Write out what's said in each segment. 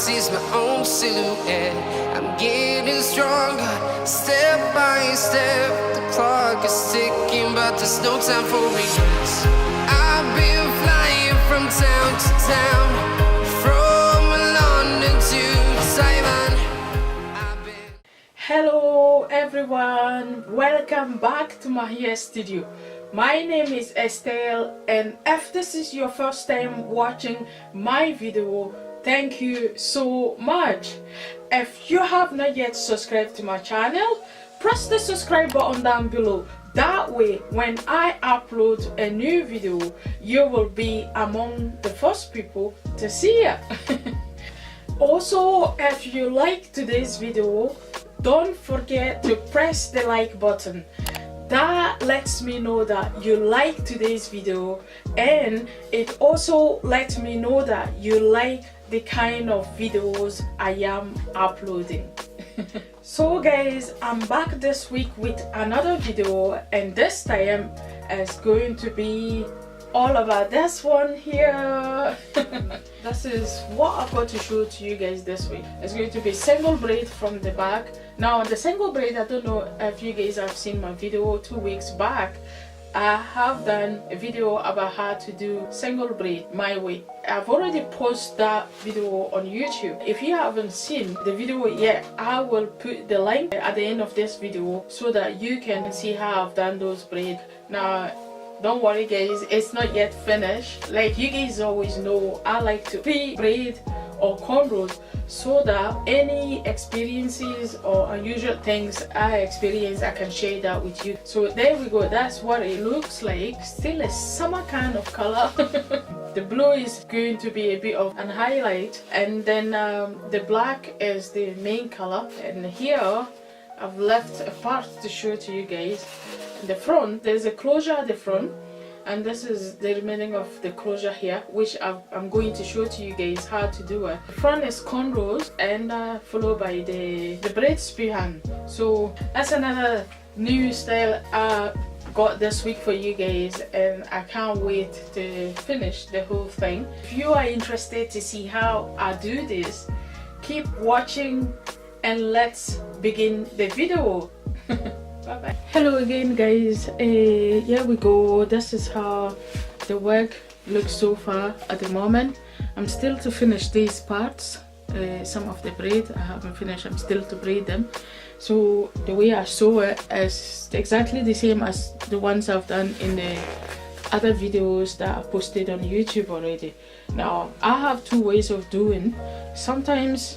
sees my own silhouette. I'm getting stronger, step by step. The clock is ticking, but there's no time for regrets. I've been flying from town to town, from London to Taiwan. Hello everyone, welcome back to my hair studio. My name is Estelle, and if this is your first time watching my video, thank you so much. If you have not yet subscribed to my channel, press the subscribe button down below. That way, when I upload a new video, you will be among the first people to see it. Also, if you like today's video, don't forget to press the like button. That lets me know that you like today's video, and it also lets me know that you like the kind of videos I am uploading. So guys, I'm back this week with another video, and this time is going to be all about this one here. This is what I've got to show to you guys this week. It's going to be single braid from the back. Now the single braid, I don't know if you guys have seen my video 2 weeks back. I have done a video about how to do single braid my way. I've already posted that video on YouTube. If you haven't seen the video yet, I will put the link at the end of this video so that you can see how I've done those braids. Now don't worry guys, it's not yet finished. Like you guys always know, I like to pre-braid or cornrows so that any experiences or unusual things I experience, I can share that with you. So there we go, that's what it looks like. Still a summer kind of color. The blue is going to be a bit of an highlight, and then the black is the main color. And here I've left a part to show to you guys. In the front, there's a closure at the front, and this is the remaining of the closure here, which I'm going to show to you guys how to do it. The front is cornrows, and followed by the braid spihan. So that's another new style I got this week for you guys, and I can't wait to finish the whole thing. If you are interested to see how I do this, keep watching and let's begin the video. Bye bye. Hello again guys, here we go. This is how the work looks so far at the moment. I'm still to finish these parts. Some of the braid I haven't finished, I'm still to braid them. So the way I sew it is exactly the same as the ones I've done in the other videos that I posted on YouTube already. Now I have two ways of doing. Sometimes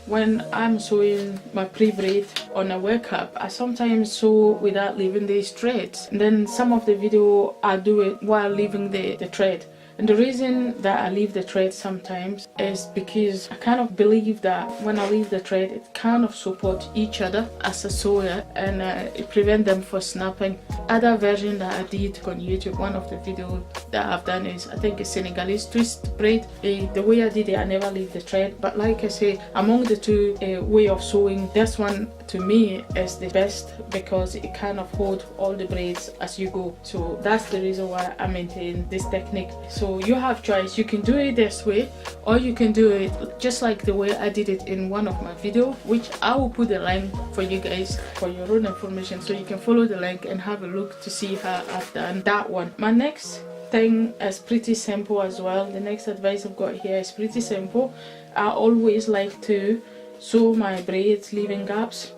when I'm sewing my pre-braid on a workup, I sometimes sew without leaving the threads, and then some of the video I do it while leaving the thread. And the reason that I leave the thread sometimes is because I kind of believe that when I leave the thread, it kind of support each other as a sewer, and it prevent them from snapping. Other version that I did on YouTube, one of the videos that I've done is, I think, a Senegalese twist braid. The way I did it, I never leave the thread, but like I say, among the two way of sewing, this one to me is the best because it kind of hold all the braids as you go. So that's the reason why I maintain this technique. So you have choice, you can do it this way, or you can do it just like the way I did it in one of my videos, which I will put the link for you guys for your own information, so you can follow the link and have a look to see how I've done that one. My next thing is pretty simple as well. The next advice I've got here is pretty simple. I always like to sew my braids leaving gaps,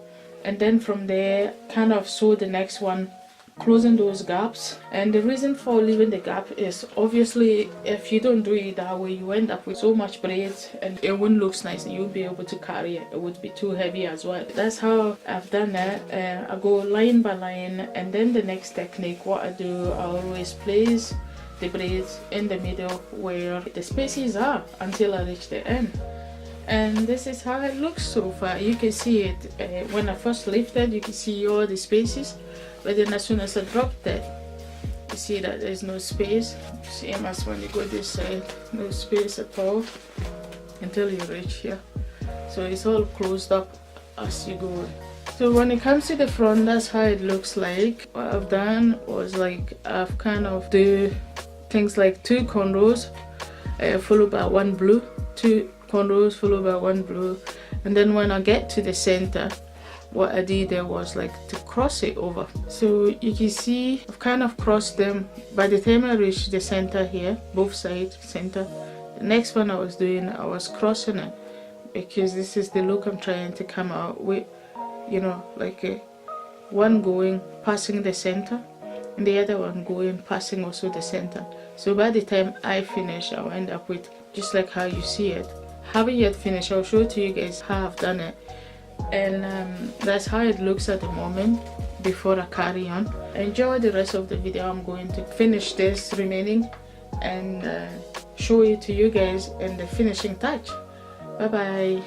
and then from there kind of sew the next one closing those gaps. And the reason for leaving the gap is obviously if you don't do it that way, you end up with so much braids and it won't look nice, and you won't be able to carry it. It would be too heavy as well. That's how I've done it. I go line by line, and then the next technique, what I do, I always place the braids in the middle where the spaces are until I reach the end. And this is how it looks so far. You can see it when I first lifted, you can see all the spaces, but then as soon as I dropped it, you see that there's no space. Same as when you go this side, no space at all until you reach here. So it's all closed up as you go. So when it comes to the front, that's how it looks like. What I've done was, like, I've kind of do things like 2 cornrows followed by 1 blue, 2 cornrows followed by one blue, and then when I get to the center, what I did there was like to cross it over. So you can see I've kind of crossed them. By the time I reached the center here, both sides center, the next one I was doing, I was crossing it because this is the look I'm trying to come out with, you know, like a one going passing the center and the other one going passing also the center. So by the time I finish, I'll end up with just like how you see it. Haven't yet finished. I'll show to you guys how I've done it, and that's how it looks at the moment before I carry on. Enjoy the rest of the video. I'm going to finish this remaining and show it to you guys in the finishing touch. Bye bye.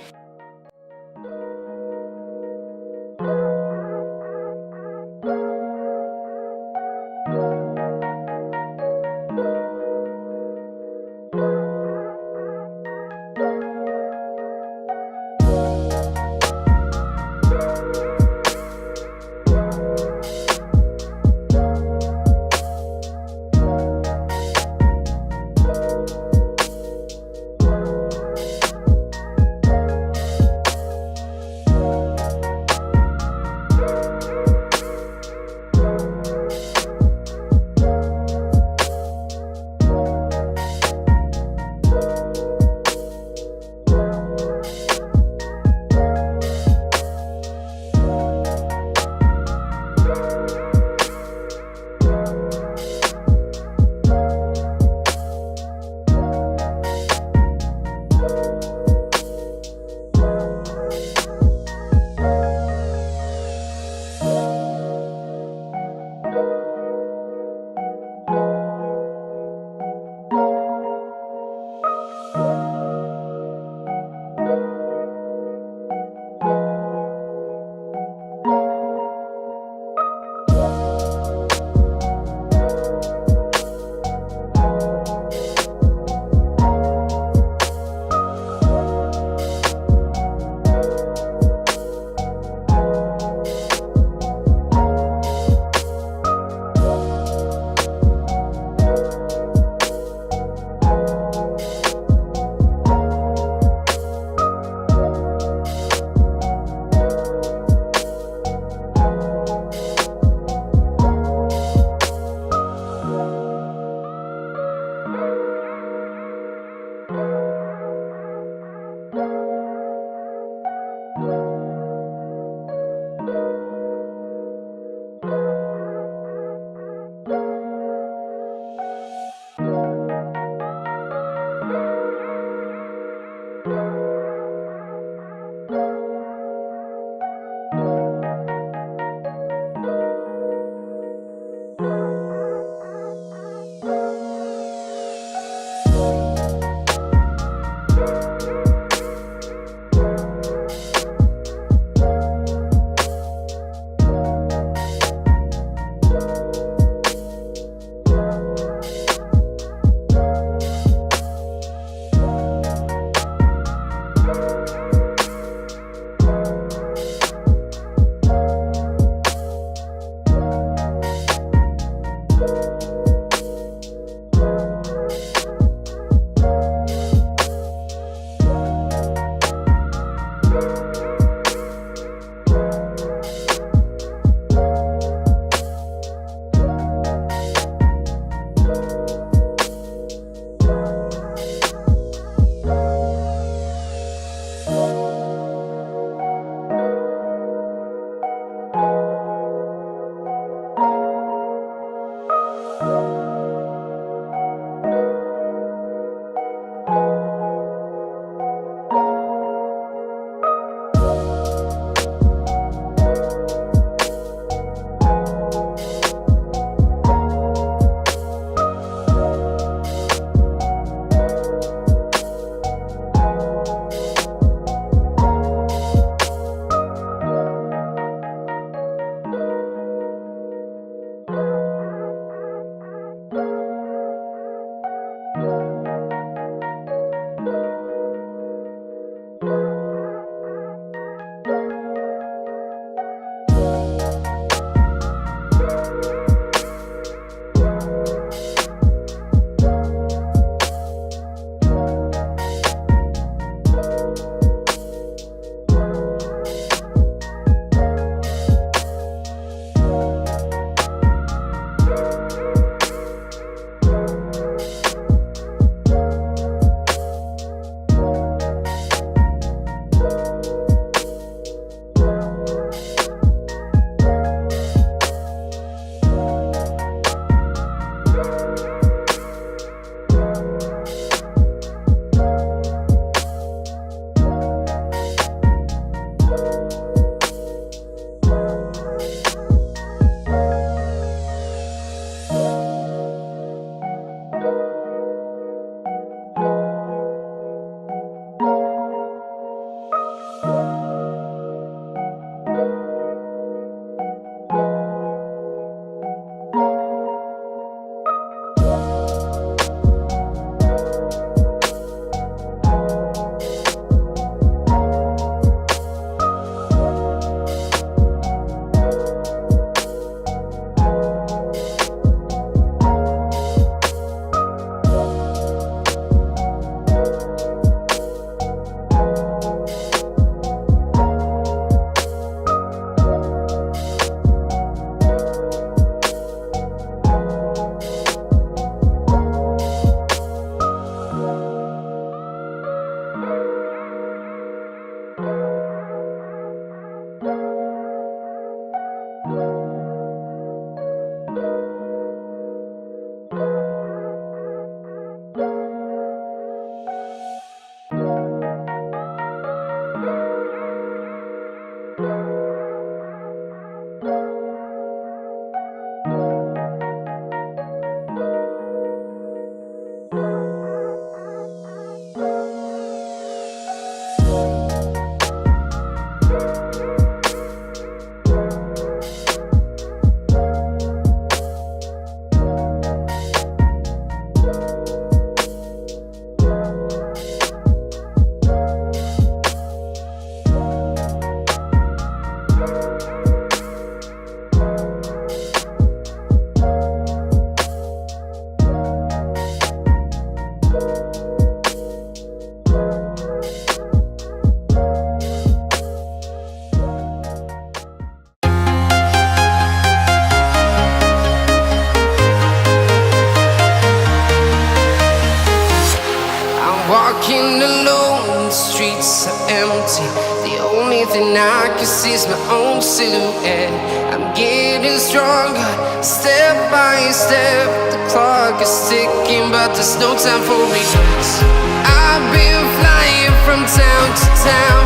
Walking alone, the streets are empty. The only thing I can see is my own silhouette. I'm getting stronger, step by step. The clock is ticking, but there's no time for regrets. I've been flying from town to town,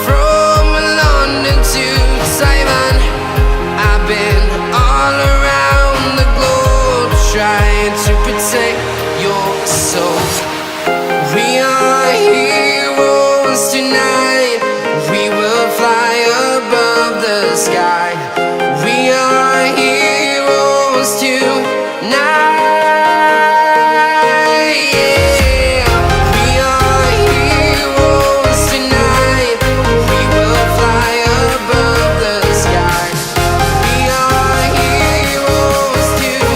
from London to Taiwan. I've been all around the globe, trying to protect your soul. We are heroes tonight. We will fly above the sky. We are heroes tonight. Yeah. We are heroes tonight. We will fly above the sky. We are heroes tonight.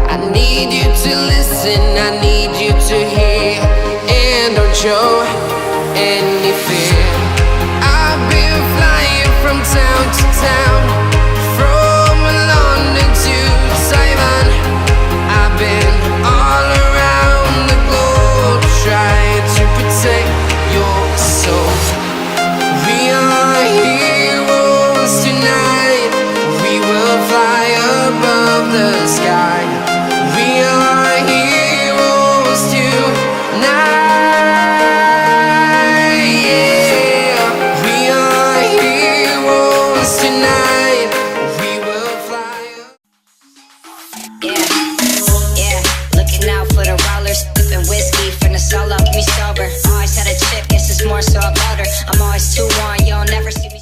I need you to listen, I need you to hear, and don't show any fear. I've been flying from town to town, from London to Taiwan. I've been all around the globe, trying to protect your soul. We are heroes tonight. We will fly above the sky. We are heroes tonight. Yeah. We are heroes tonight. We will fly up. Yeah, looking out for the rollers, sipping whiskey from the solo, keep me sober. Always had a chick, guess it's more so about her. I'm always too on, you'll never see me.